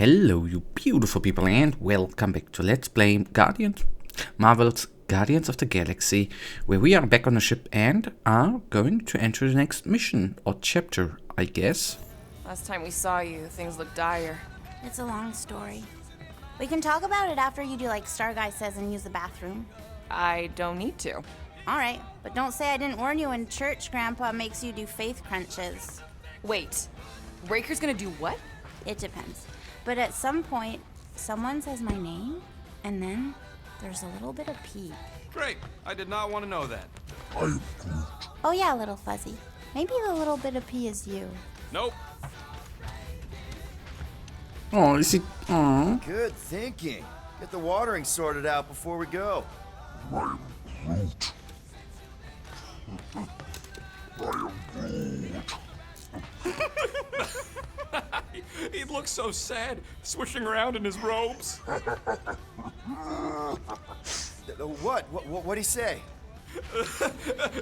Hello you beautiful people and welcome back to Let's Play Marvel's Guardians of the Galaxy, where we are back on a ship and are going to enter the next mission, or chapter, I guess. Last time we saw you, things looked dire. It's a long story. We can talk about it after you do like Star Guy says and use the bathroom. I don't need to. Alright, but don't say I didn't warn you in church Grandpa makes you do faith crunches. Wait, Raker's gonna do what? It depends. But at some point, someone says my name, and then there's a little bit of pee. Great. I did not want to know that. Oh yeah, little fuzzy. Maybe the little bit of pee is you. Nope. Oh, is it? Oh. Good thinking. Get the watering sorted out before we go. I am Groot. He looks so sad, swishing around in his robes. What'd he say?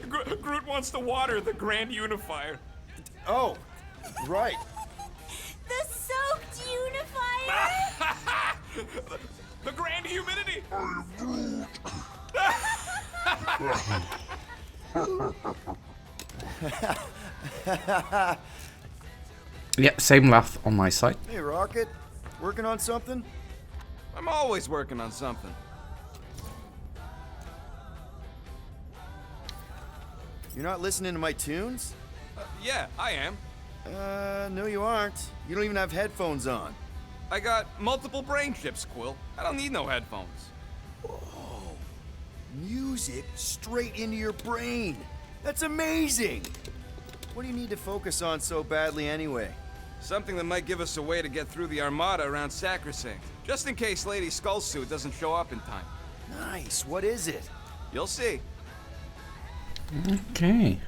Groot wants to water the Grand Unifier. Oh, right. The soaked unifier! The Grand Humidity! Yeah, same laugh on my side. Hey, Rocket. Working on something? I'm always working on something. You're not listening to my tunes? Yeah, I am. No you aren't. You don't even have headphones on. I got multiple brain chips, Quill. I don't need no headphones. Oh, music straight into your brain. That's amazing. What do you need to focus on so badly anyway? Something that might give us a way to get through the Armada around Sacrosanct, just in case Lady Skullsuit doesn't show up in time. Nice. What is it? You'll see. Okay.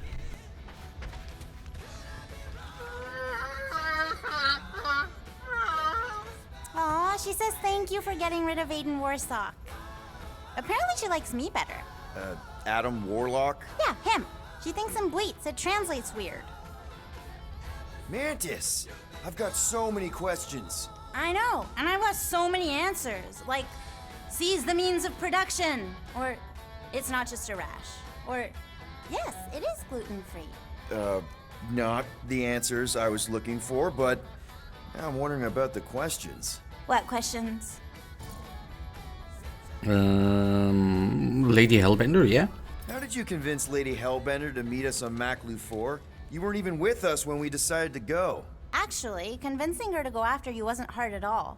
Aw, she says thank you for getting rid of Aiden Warsock. Apparently she likes me better. Adam Warlock? Yeah, him. She thinks I'm bleats. It translates weird. Mantis! I've got so many questions. I know, and I want so many answers. Like, seize the means of production. Or, it's not just a rash. Or, yes, it is gluten-free. Not the answers I was looking for, but now I'm wondering about the questions. What questions? Lady Hellbender, yeah? How did you convince Lady Hellbender to meet us on Maklu 4? You weren't even with us when we decided to go. Actually, convincing her to go after you wasn't hard at all.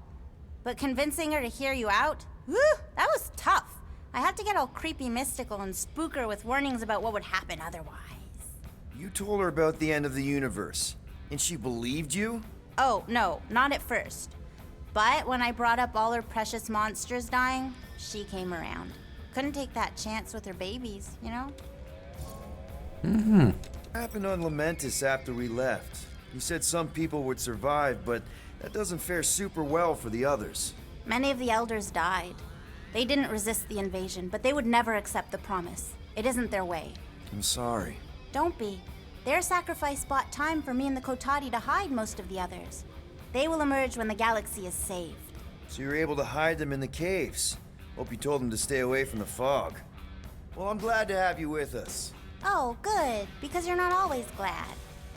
But convincing her to hear you out? Whew, that was tough. I had to get all creepy mystical and spook her with warnings about what would happen otherwise. You told her about the end of the universe, and she believed you? Oh, no, not at first. But when I brought up all her precious monsters dying, she came around. Couldn't take that chance with her babies, you know? Mm-hmm. What happened on Lamentus after we left? You said some people would survive, but that doesn't fare super well for the others. Many of the elders died. They didn't resist the invasion, but they would never accept the promise. It isn't their way. I'm sorry. Don't be. Their sacrifice bought time for me and the Kotati to hide most of the others. They will emerge when the galaxy is saved. So you were able to hide them in the caves. Hope you told them to stay away from the fog. Well, I'm glad to have you with us. Oh, good, because you're not always glad.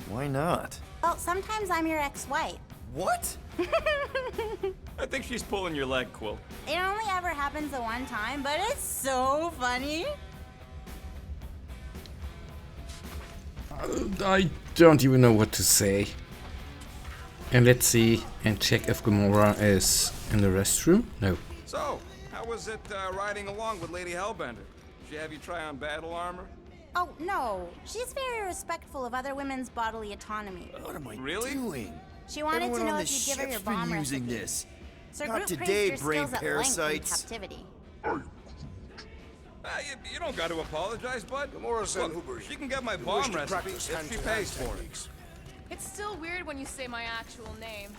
Why not? Well, sometimes I'm your ex-wife. What? I think she's pulling your leg, Quill. It only ever happens the one time, but it's so funny. I don't even know what to say. And let's see and check if Gamora is in the restroom. No. So, how was it riding along with Lady Hellbender? Did she have you try on battle armor? Oh, no. She's very respectful of other women's bodily autonomy. What am I Really? doing? She wanted Everyone to know on if this you'd give her your ship's been bomb using recipe. this. Sir Not Groot today, praised your brain skills at length in parasites. captivity. You don't got to apologize, bud. Gamora's Look, and Hubert. she can get my We bomb wish to recipe practice if she hand-to-hand pays for it. techniques. It's still weird when you say my actual name.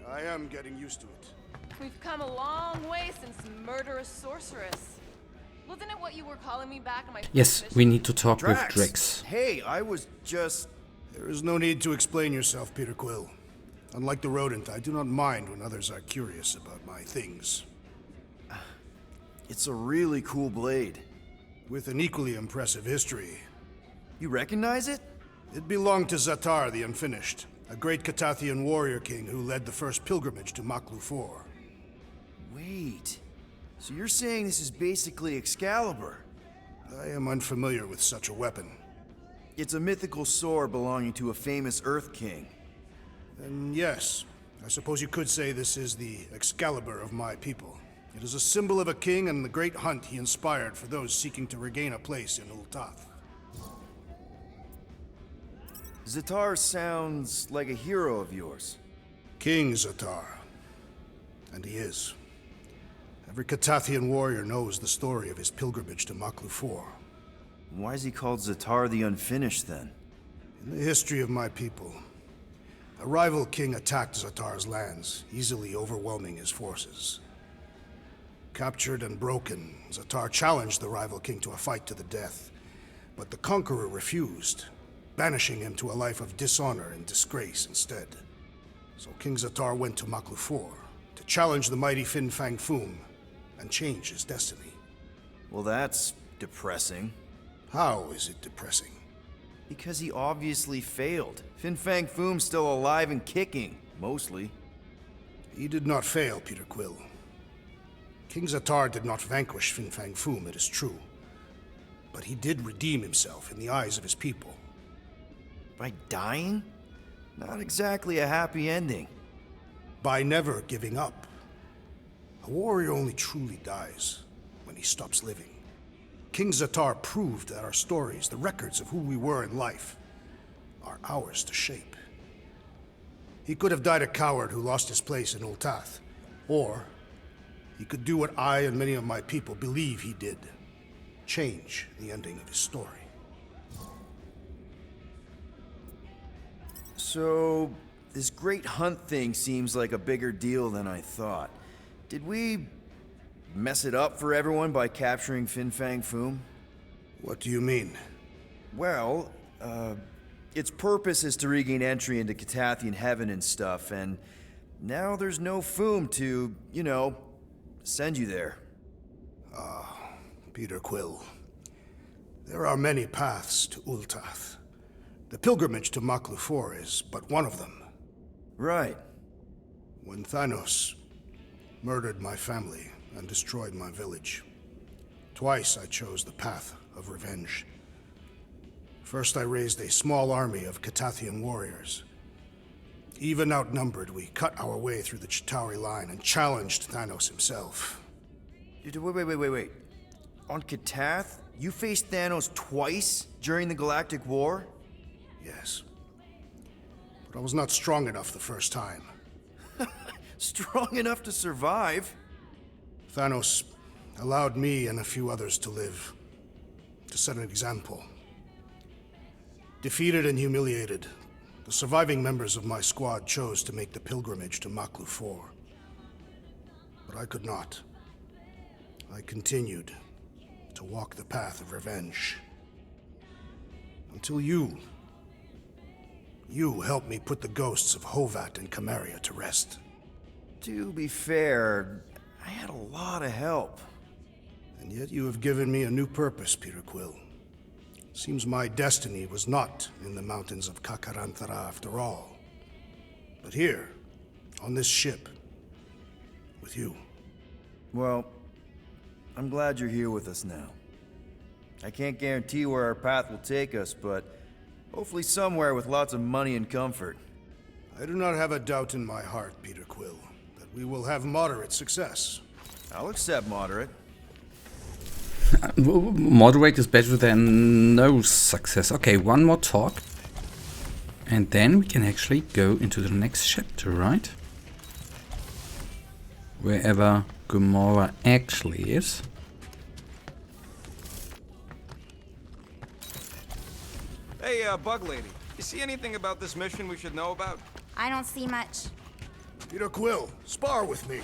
I am getting used to it. We've come a long way since murderous sorceress. Wasn't it what you were calling me back on my Yes, first we mission? need to talk Drax! with Drax. Hey, I was just... There is no need to explain yourself, Peter Quill. Unlike the rodent, I do not mind when others are curious about my things. It's a really cool blade. With an equally impressive history. You recognize it? It belonged to Zatar the Unfinished, a great Catathian warrior king who led the first pilgrimage to Maklu 4. Wait. So you're saying this is basically Excalibur? I am unfamiliar with such a weapon. It's a mythical sword belonging to a famous Earth King. And yes, I suppose you could say this is the Excalibur of my people. It is a symbol of a king and the great hunt he inspired for those seeking to regain a place in Ultath. Zatar sounds like a hero of yours. King Zatar. And he is. Every Catathian warrior knows the story of his pilgrimage to Maklu 4. Why is he called Zatar the Unfinished then? In the history of my people, a rival king attacked Zatar's lands, easily overwhelming his forces. Captured and broken, Zatar challenged the rival king to a fight to the death, but the conqueror refused, banishing him to a life of dishonor and disgrace instead. So King Zatar went to Maklu 4 to challenge the mighty Fin Fang Foom and change his destiny. Well, that's depressing. How is it depressing? Because he obviously failed. Fin Fang Foom's still alive and kicking, mostly. He did not fail, Peter Quill. King Zatar did not vanquish Fin Fang Foom, it is true. But he did redeem himself in the eyes of his people. By dying? Not exactly a happy ending. By never giving up. A warrior only truly dies when he stops living. King Zatar proved that our stories, the records of who we were in life, are ours to shape. He could have died a coward who lost his place in Ultath, or he could do what I and many of my people believe he did. Change the ending of his story. So, this great hunt thing seems like a bigger deal than I thought. Did we mess it up for everyone by capturing Fin Fang Foom? What do you mean? Well, its purpose is to regain entry into Catathian heaven and stuff, and now there's no Foom to, send you there. Peter Quill. There are many paths to Ultath. The pilgrimage to Maklu 4 is but one of them. Right. When Thanos murdered my family and destroyed my village, twice I chose the path of revenge. First, I raised a small army of Catathian warriors. Even outnumbered, we cut our way through the Chitauri line and challenged Thanos himself. Wait. On Catath, you faced Thanos twice during the Galactic War? Yes. But I was not strong enough the first time. Strong enough to survive? Thanos allowed me and a few others to live, to set an example. Defeated and humiliated, the surviving members of my squad chose to make the pilgrimage to Maklu 4. But I could not. I continued to walk the path of revenge. Until you helped me put the ghosts of Hovat and Camaria to rest. To be fair, I had a lot of help. And yet you have given me a new purpose, Peter Quill. Seems my destiny was not in the mountains of Kakarantara after all, but here, on this ship, with you. Well, I'm glad you're here with us now. I can't guarantee where our path will take us, but hopefully somewhere with lots of money and comfort. I do not have a doubt in my heart, Peter Quill, that we will have moderate success. I'll accept moderate. Moderate is better than no success. Okay, one more talk. And then we can actually go into the next chapter, right? Wherever Gamora actually is. Hey, Bug Lady, you see anything about this mission we should know about? I don't see much. Peter Quill, spar with me.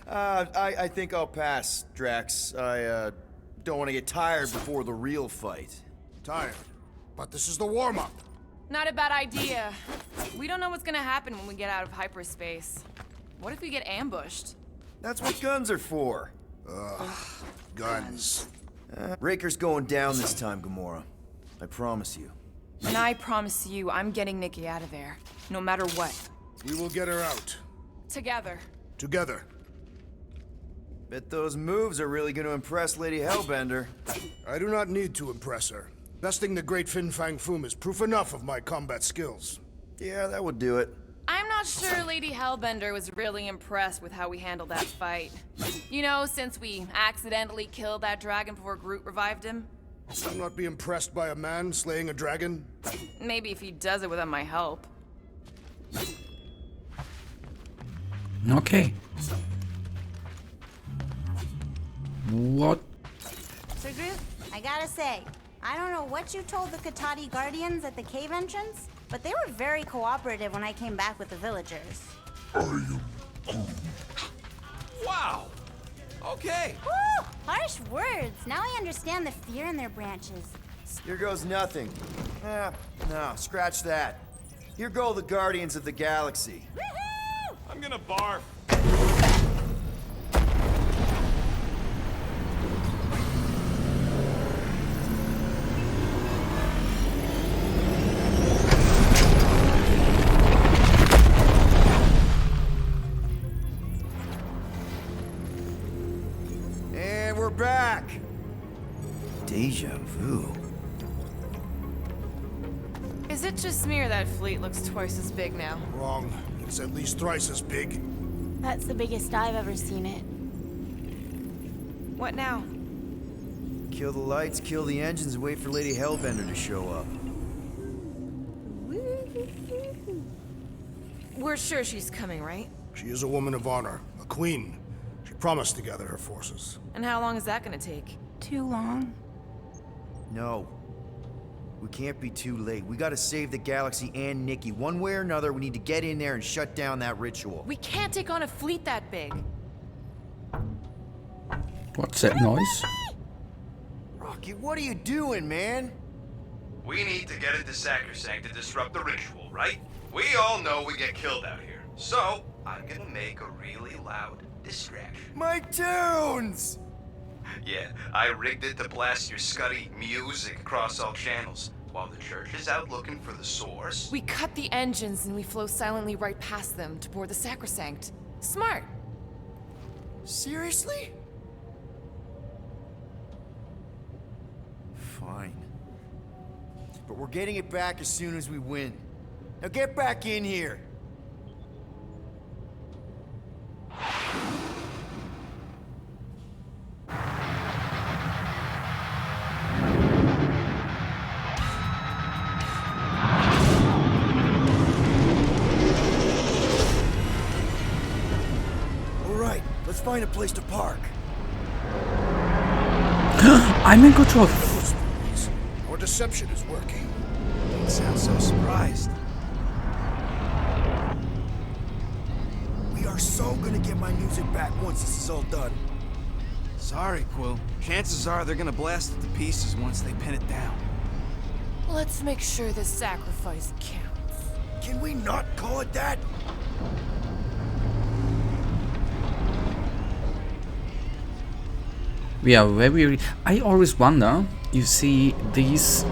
I think I'll pass, Drax. I don't want to get tired before the real fight. Tired, but this is the warm-up. Not a bad idea. We don't know what's gonna happen when we get out of hyperspace. What if we get ambushed? That's what guns are for. Guns. Raker's going down this time, Gamora. I promise you. And I promise you, I'm getting Nikki out of there. No matter what. We will get her out. Together. Together. Bet those moves are really gonna impress Lady Hellbender. I do not need to impress her. Besting the great Fin Fang Foom is proof enough of my combat skills. Yeah, that would do it. I'm not sure Lady Hellbender was really impressed with how we handled that fight. You know, since we accidentally killed that dragon before Groot revived him. I'll not be impressed by a man slaying a dragon. Maybe if he does it without my help. Okay. What? Sir Groot, I gotta say, I don't know what you told the Katati Guardians at the cave entrance, but they were very cooperative when I came back with the villagers. Wow! Okay. Woo! Harsh words. Now I understand the fear in their branches. Here goes nothing. No, scratch that. Here go the Guardians of the Galaxy. Woohoo! I'm gonna barf. And we're back. Deja vu. Is it just me or that fleet looks twice as big now? Wrong. It's at least thrice as big. That's the biggest I've ever seen it. What now? Kill the lights, kill the engines, and wait for Lady Hellbender to show up. We're sure she's coming, right? She is a woman of honor, a queen. She promised to gather her forces. And how long is that gonna take? Too long. No. We can't be too late. We gotta save the galaxy and Nikki. One way or another, we need to get in there and shut down that ritual. We can't take on a fleet that big. What's that noise? Rocky, what are you doing, man? We need to get into Sacrosanct to disrupt the ritual, right? We all know we get killed out here. So, I'm gonna make a really loud distraction. My tunes! Yeah, I rigged it to blast your scuddy music across all channels. While the church is out looking for the source... We cut the engines and we flow silently right past them to board the Sacrosanct. Smart. Seriously? Fine. But we're getting it back as soon as we win. Now get back in here! Alright, let's find a place to park. I'm in control. Our deception is working. Don't sound so surprised. We are so gonna get my music back once this is all done. Sorry, Quill. Chances are they're gonna blast it to pieces once they pin it down. Let's make sure this sacrifice counts. Can we not call it that? We are very... I always wonder, you see these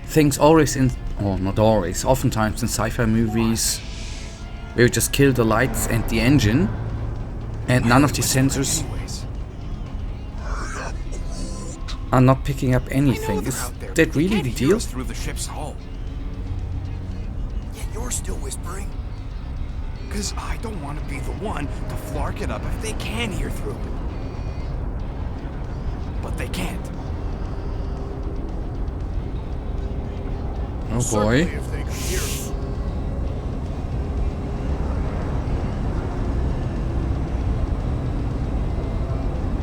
things always in... or not always, oftentimes in sci-fi movies, where you just kill the lights and the engine, and none of the sensors are not picking up anything. Is that really the deal? Through the ship's hull. Yet you're still whispering. Because I don't want to be the one to flark it up if they can hear through it. But they can't. Oh Certainly, boy. if they could hear us.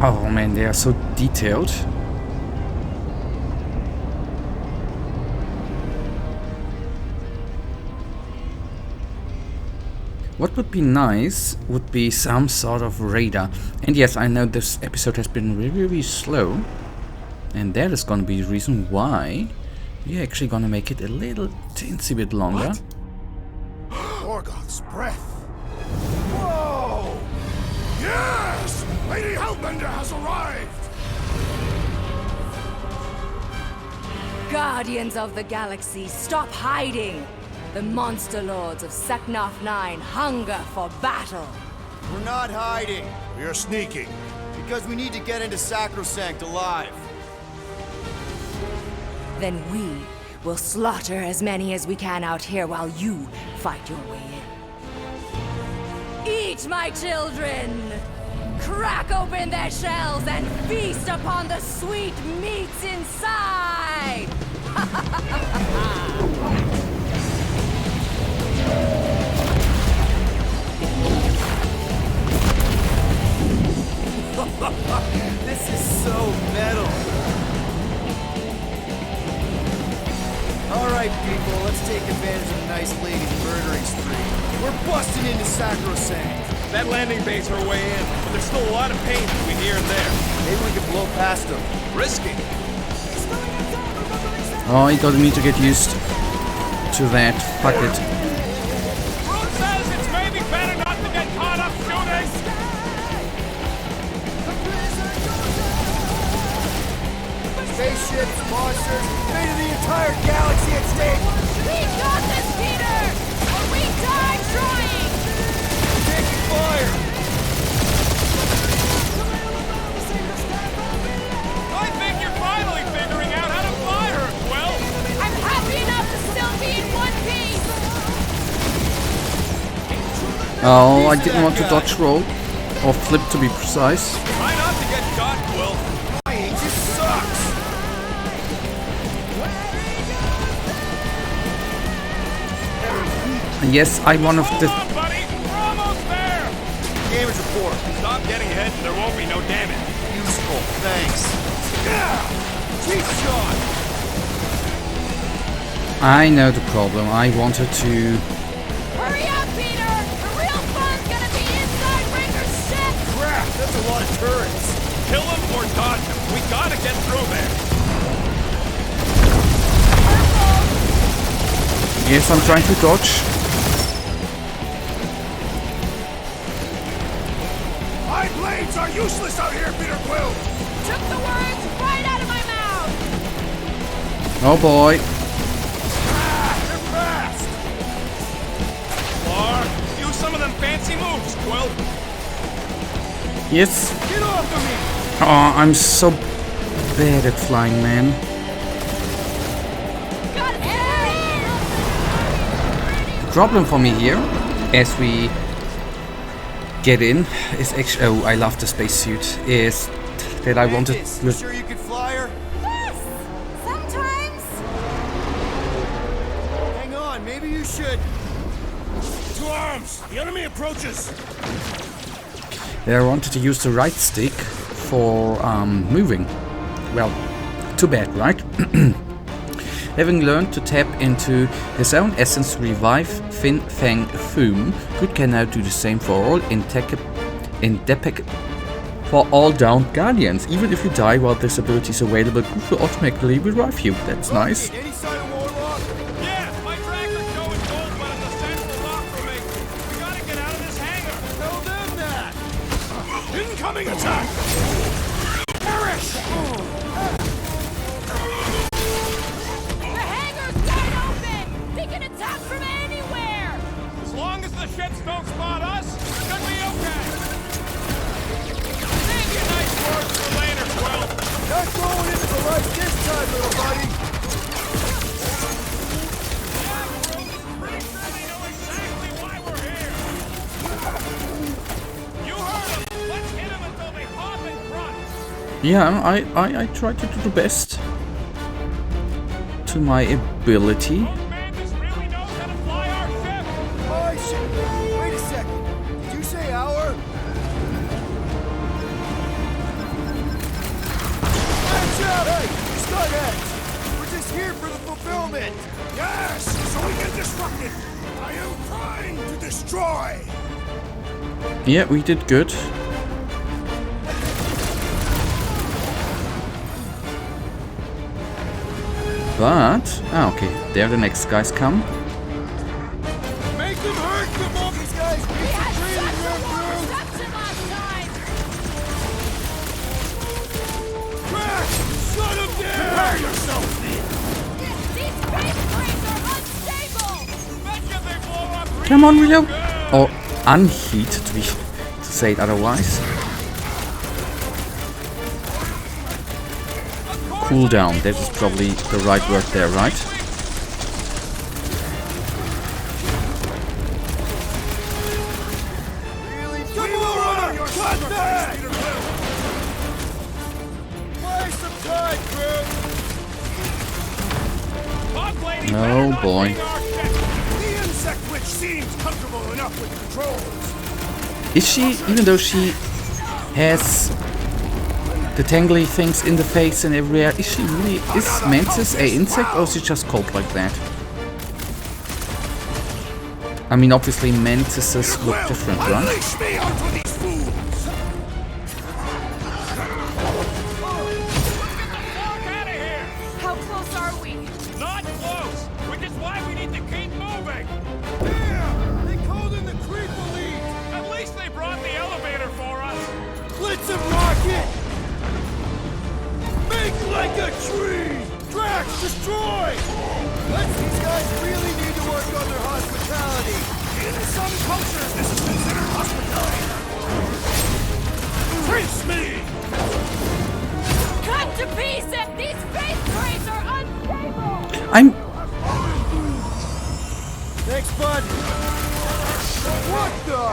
Oh man, they are so detailed. What would be nice would be some sort of radar. And yes, I know this episode has been really, really slow. And that is gonna be the reason why We're actually gonna make it a little teensy bit longer. Morgoth's breath. Whoa! Yes! Lady Hellbender has arrived! Guardians of the Galaxy, stop hiding! The monster lords of Seknarf 9 hunger for battle. We're not hiding, We are sneaking. because we need to get into Sacrosanct alive. Then we will slaughter as many as we can out here while you fight your way in. Eat, my children! Crack open their shells and feast upon the sweet meats inside! This is so metal. Alright, people, let's take advantage of a nice lady's murdering spree. We're busting into Sacrosanct. That landing bay's our way in, but there's still a lot of pain between here and there. Maybe we can blow past them. Risky. Oh, I gotta need to get used to that. Fuck it. Groot says it's maybe better not to get caught up shooting. Spaceships, monsters, fate of the entire galaxy at stake. We got this, Peter! Or we die trying! Taking fire. I think you're finally figuring out how to fly her, Quill. I'm happy enough to still be in one piece! Oh, I didn't want to dodge roll. Or flip to be precise. Try not to get shot, Quill. Flying just sucks. And yes, I'm one of the... Hold on, buddy. We're almost there. Damage report. Stop getting hit and there won't be no damage. Useful, thanks. Yeah! Cheap shot! I know the problem. I wanted to... Hurry up, Peter! The real fun's gonna be inside Ringer's ship! Crap, that's a lot of turrets. Kill him or dodge him. We gotta get through there. Yes, I'm trying to dodge. My blades are useless out here, Peter Quill! Took the words right out of my mouth! Oh boy. They're fast! Or use some of them fancy moves, Quill. Yes. Get off of me! Oh, I'm so bad at flying, man. Got it! The problem for me here, as we get in, is actually... Oh, I love the spacesuit. Is that I wanted... Mantis, you sure you could fly her? Yes! Sometimes. Hang on, maybe you should. To arms! The enemy approaches! I wanted to use the right stick for moving. Well, too bad, right? Having learned to tap into his own essence to revive Fin Fang Foom, Groot can now do the same for all for all downed Guardians. Even if you die while this ability is available, Groot will automatically revive you. That's nice. Any sign of Warlock? Yeah, my tracker's showing gold, but it's a central lock for me. We gotta get out of this hangar. Tell them that! Incoming attack! Perish! The hangar's wide open! They can attack from anywhere! As long as the ships don't spot us, should be okay. Save your nice words for later, Quill. Not going into the light this time, little buddy! Yeah, Groot. Pretty sure they know exactly why we're here. You heard them. Let's hit them until they pop and grunt. Yeah, I try to do the best to my ability. Mantis really knows how to fly our ship. My ship! Wait a second. Did you say our? Watch out! Hey! Skyheads! We're just here for the fulfillment! Yes! So we can disrupt it! I am trying to destroy! Yeah, we did good. But... Ah, okay. There the next guys come. Make them hurt them all! These guys We had such a warm reception last time! Drax! Shut him down! Prepare yourself! These space crates are unstable! Betcha they blow up real Come on, reload! good. Or unheat, to say it otherwise. Cool down, that is probably the right word there, right? Gamora! Cut that! Buy some time, Groot! Oh boy. The insect witch seems comfortable enough with controls. Is she, even though she has the tangly things in the face and everywhere, is she really, is Mantis a insect or is she just called like that? I mean, obviously mantises look different, right? Unleash me onto these fools! How close are we? Not close! Which is why we need to keep moving! Yeah! They called in the creep elite! At least they brought the elevator for us! Blitz and rocket! Make like a tree! Drax, destroy! These guys really need to work on their hospitality! In some cultures, this is considered hospitality. Trace me! Cut to pieces! These space crates are unstable! I'm... Thanks, bud! What the?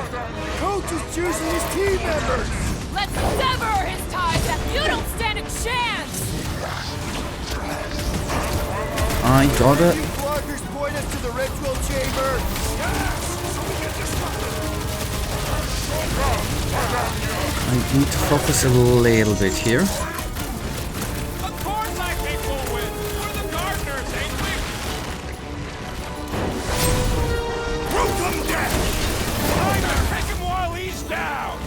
Coach is choosing his team members! Let's sever his ties! You don't stand a chance! I gotta... Blockers point us to the ritual chamber! I need to focus a little bit here. Of course I think we'll win! We're the gardeners, ain't we? Brutal death! Take him while he's down!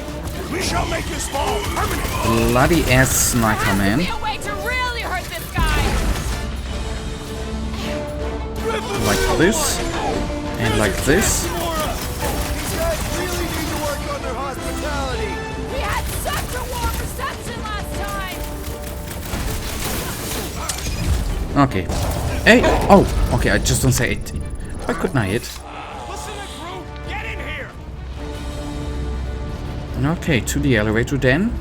We shall make this fall permanent! Bloody ass sniper, man. Be a way to really hurt this guy! Like this. And like this. These guys really need to work on their hospitality! We had such a warm reception last time! Okay. Hey! Oh! Okay, I just don't say it. Why couldn't I hit? Listen to Groot! Get in here! Okay, to the elevator then.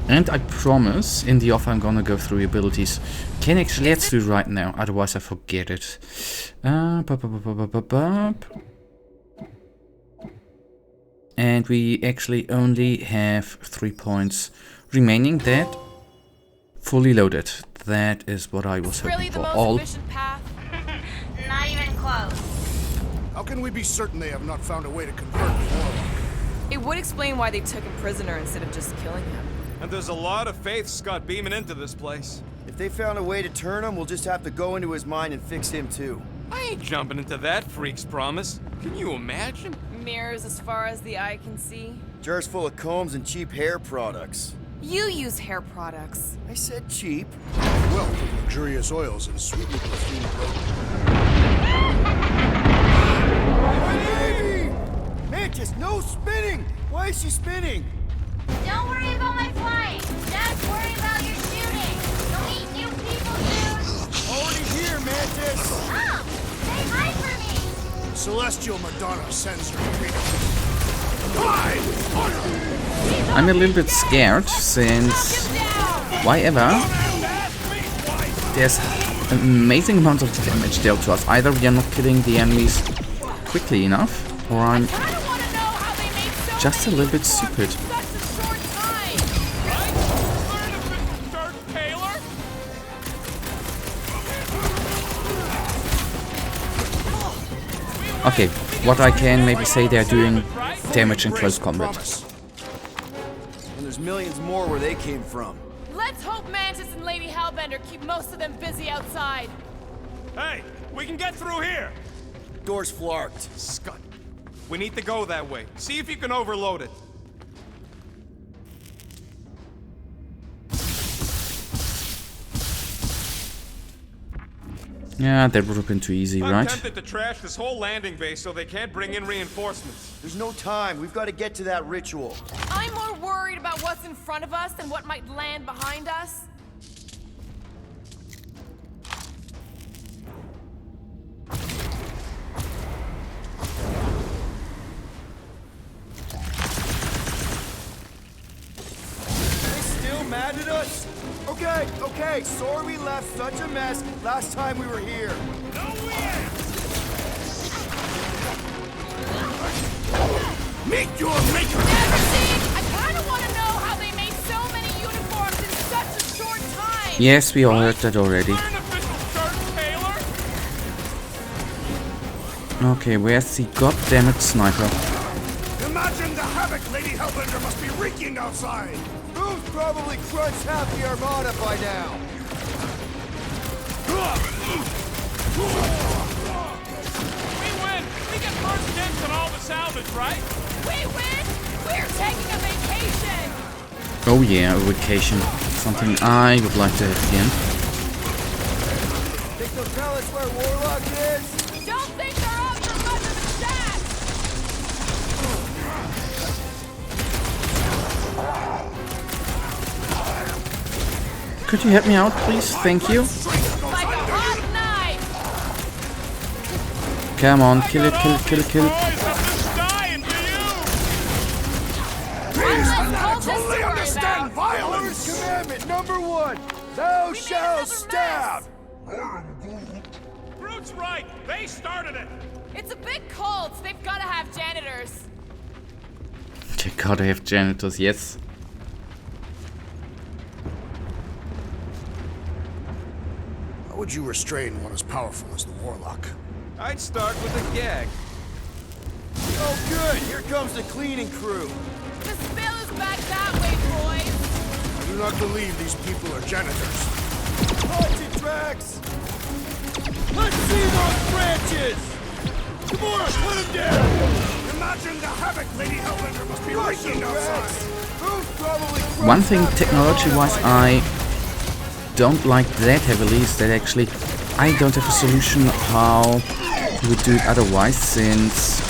And I promise, in the off I'm gonna go through abilities. Can actually, let's do it right now, otherwise I forget it. And we actually only have 3 points remaining. That fully loaded. That is what I was Really hoping the for. most All efficient path? Not even close. How can we be certain they have not found a way to convert the warlock? It would explain why they took him prisoner instead of just killing him. And there's a lot of faith Scott beaming into this place. If they found a way to turn him, we'll just have to go into his mind and fix him too. I ain't jumping into that freak's promise. Can you imagine? Mirrors as far as the eye can see. Jars full of combs and cheap hair products. You use hair products. I said cheap. Wealth of luxurious oils and sweetly perfumed clothing. Baby! Mantis, no spinning! Why is she spinning? Don't worry about my flying. Just worry about your shooting. You'll meet new people soon. Already here, Mantis! Mom, say hi for me. Celestial Madonna sends her freedom. I'm a little bit scared since why ever there's an amazing amount of damage dealt to us. Either we are not killing the enemies quickly enough, or I'm just a little bit stupid. Okay, what I can maybe say, they're doing damage in close combat. And there's millions more where they came from. Let's hope Mantis and Lady Hellbender keep most of them busy outside. Hey, we can get through here! Door's flarked. Scott, we need to go that way. See if you can overload it. Yeah, that would have been too easy, I'm right? tempted to trash this whole landing base so they can't bring in reinforcements. There's no time. We've got to get to that ritual. I'm more worried about what's in front of us than what might land behind us. They still mad at us? Okay, sorry we left such a mess last time we were here. No, we ain't! Meet your maker! Never seen! I kinda wanna know how they made so many uniforms in such a short time! Yes, we all heard that already. We're an official shirt tailor! Okay, where's the goddammit sniper? Imagine the havoc Lady Hellbender must be wreaking outside! Who's probably crunched half the Armada by now? We win! We get first dibs on all the salvage, right? We win! We're taking a vacation! Oh yeah, a vacation. Something I would like to have again. Think they'll tell us where Warlock is? Don't think they're up for much of a chat! Could you help me out, please? Thank you. Like a hot knife! Come on, kill it, kill it, kill it, kill it. Boys, I'm just dying for you! Let's Totally understand violence! Commandment number 1. Thou shalt stab! Groot's right! They started it! It's a big cult. They've gotta have janitors. They gotta have janitors, yes. How would you restrain one as powerful as the Warlock? I'd start with a gag. Oh good, here comes the cleaning crew. The spill is back that way, boys. I do not believe these people are janitors. Punch it, Drax! Let's see those branches! Gamora, put him down! Imagine the havoc Lady Hellbender must be wreaking outside! Who's probably One thing technology-wise I don't like that heavily is that actually I don't have a solution how you would do it otherwise, since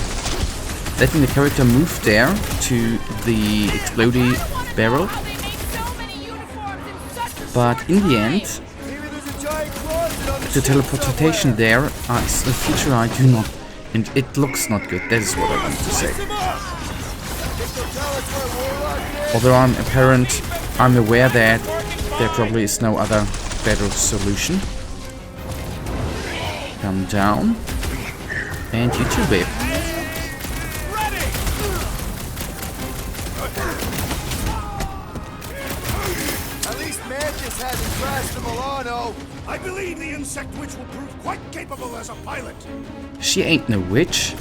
letting the character move there to the explodey barrel, How they make so many uniforms in such a but short in the time. end Maybe there's a giant closet on the the ship teleportation somewhere. there is a feature I do not, and it looks not good, that is what I want to say. Think they'll tell us where Warlock is? Although I'm aware that there probably is no other better solution. Come down. And you too, babe. Ready! At least Mantis hasn't crashed the Milano. I believe the insect witch will prove quite capable as a pilot. She ain't no witch.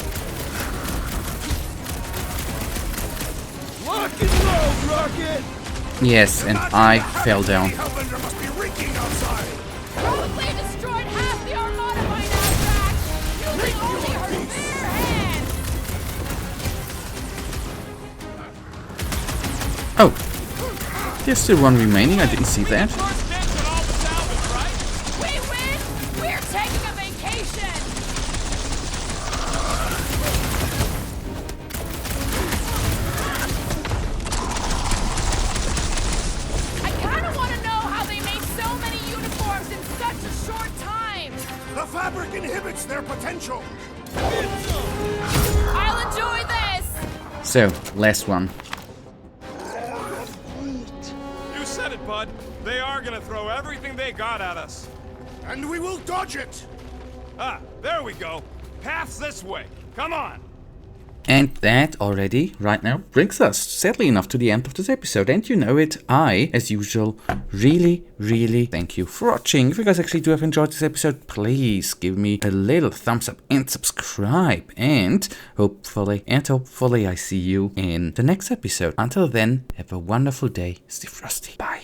Lock and load, Rocket! Yes, and I fell down. Lady Hellbender must be wreaking outside! Probably destroyed half the Armada by now, Drax. Using only her bare hands. Oh, there's still one remaining. I didn't see that. First dibs on all the salvage, right? We win. We're taking a vacation. I kinda wanna know how they made so many uniforms in such a short time. The fabric inhibits their potential! I'll enjoy this. So, last one. You said it, bud. They are gonna throw everything they got at us. And we will dodge it! Ah, there we go. Path's this way. Come on. And that already, right now, brings us, sadly enough, to the end of this episode. And you know it, I, as usual, really thank you for watching. If you guys actually do have enjoyed this episode, please give me a little thumbs up and subscribe. And hopefully I see you in the next episode. Until then, have a wonderful day. Stay frosty. Bye.